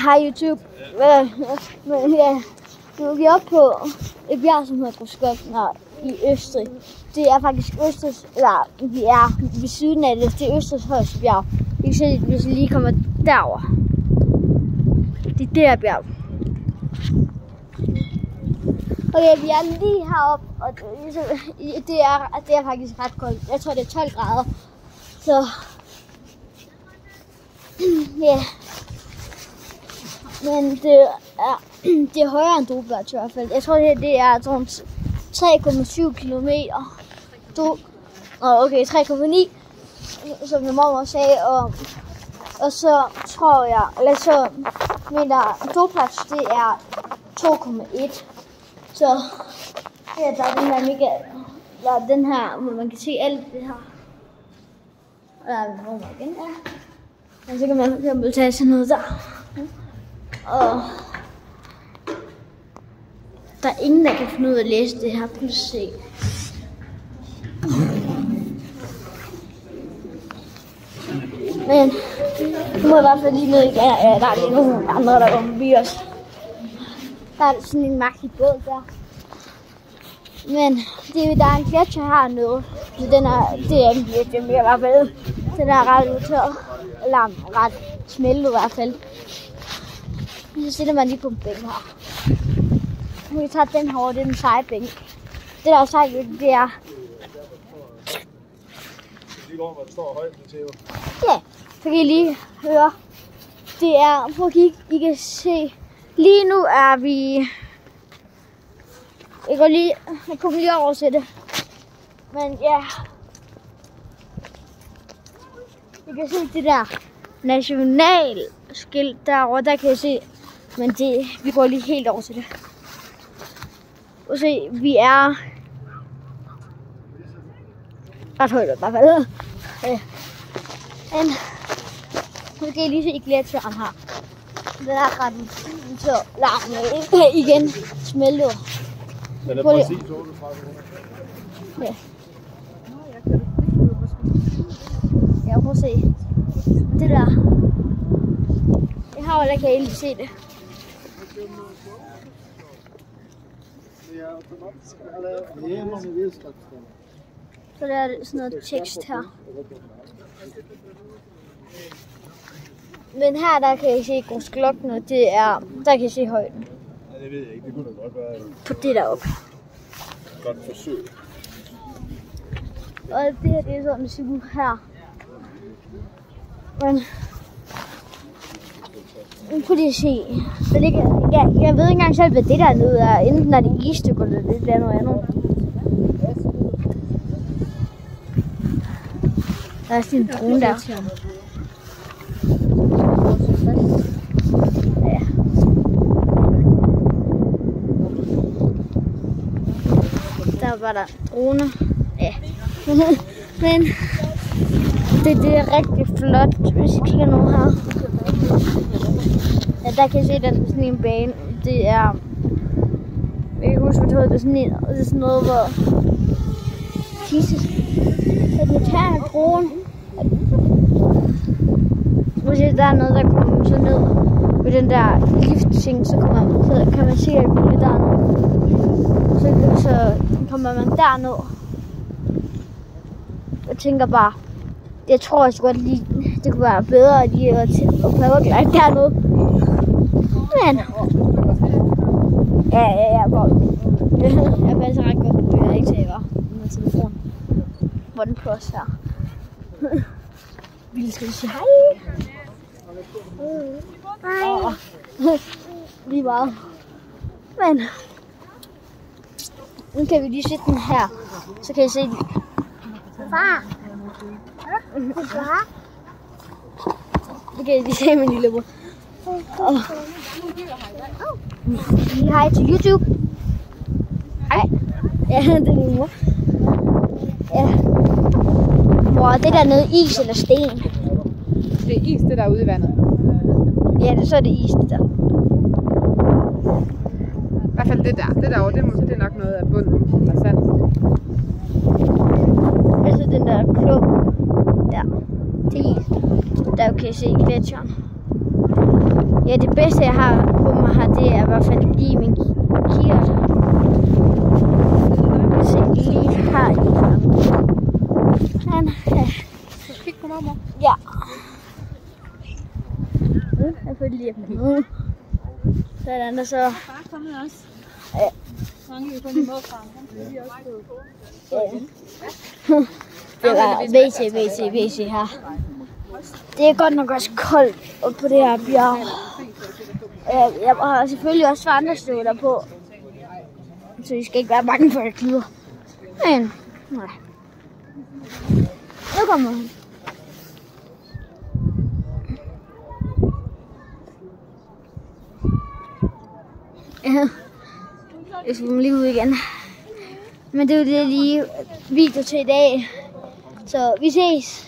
Hej YouTube. Men ja, nu er vi oppe på et bjerg, som hedder Großglockner i Østrig. Det er faktisk Østrigs, eller vi er ved siden af det. Det er Østrigs højeste bjerg. I kan se, hvis vi lige kommer derover. Det er det her bjerg. Okay, vi er lige heroppe, og det er faktisk ret koldt. Jeg tror, det er 12 grader. Så ja. Men det er højere end Doblat i hvert fald. Jeg tror, det er sådan 3,7 kilometer. Okay, 3,9, som min mormor sagde. Og så tror jeg, eller så mener Doblat, det er 2,1. Så her der er den her mega, der den her, hvor man kan se alt det her. Og der er min mormor igen, ja. Og så kan man tage sådan noget der. Og der er ingen, der kan finde ud af at læse det her. Prøv at se. Men nu må jeg i hvert fald lige ned igen. Ja, der er lige nogle andre, der går forbi os. Der er sådan en mærkelig båd der. Men der er en gletsjer hernede. Så det er en gletsjer, men i hvert fald den er ret udtørret. Eller ret smeltet i hvert fald. Så sætter man lige på en bænk her. Vi tager den herovre, det er den seje bænk. Det der er sejt, det er... Ja, så kan I lige høre. Det er, prøv at kigge, I kan se. Lige nu er vi... Jeg kommer lige over til det. Men ja. I kan se det der nationalskilt derovre, der kan I se. Men vi går lige helt over til det. Og se, vi er ret højt i hvert fald. Men nu kan I lige se gletsjeren her. Den er ret så lang igen smeltet. Den er præcis 38. Ja. Jeg prøver at se. Det der. Herovre, der kan I lige se det. Så der er sådan noget tekst her. Men her, der kan I se Großglockner, der kan I se højden. Ja, det ved jeg ikke, det kunne da godt være. På det deroppe. Godt forsøg. Og det her, det er sådan, det ser ud her. Men nu kunne I se. Jeg ved ikke engang selv, hvad det der nede er. Enten er det isstykker, eller det er noget andet. Der er sådan en drone der. Ja. Der var der droner. Ja. Men det er rigtig flot, hvis I kigger nu her. Ja, der kan I se, at der er sådan en bane. Det er... Jeg kan huske, hvad det er sådan noget, hvor... Jesus. At du tager en drone. Hvis der er noget, der kommer så ned ved den der lift-ting, så kan man se alt muligt dernede. Så kommer man derned. Jeg tænker bare, jeg tror også godt lige, det kunne være bedre lige at paraglide dernede. Men ja, jeg passer ret godt på, at jeg ikke tager med telefon. Hvor den på os her. Vi skal sige hej. Hej. Lige meget. Men nu kan vi lige sætte den her, så kan I se den. Far. Far. Det kan I lige se min lille bror. Lige hej til YouTube. Hej. Ja, det er min mor. Ja. Mor, det der nede is eller sten? Det er is, det der er ude i vandet. Ja, så er det is, det der. I hvert fald det der. Det derovre, det er nok noget af bunden, der er sand. Altså den der klub der. Det er is. Der kan I se gletsjeren. Ja, det bedste jeg har på mig her, det er i hvert fald lige min kikkert. Lige her. Kig på mig, mor. Ja. Jeg følte lige, at den nu. Sådan, og så... Bare kommet også. Ja. Mange jo kun i morfar. Han bliver lige også på. Det var VC her. Det er godt nok også koldt oppe på det her bjerg. Jeg har selvfølgelig også vandrestøvler på. Så I skal ikke være bange for, at jeg glider. Men, nej. Nu kommer han. Ja. Jeg skal lige ud igen. Men det er jo det lige video til i dag. Så vi ses.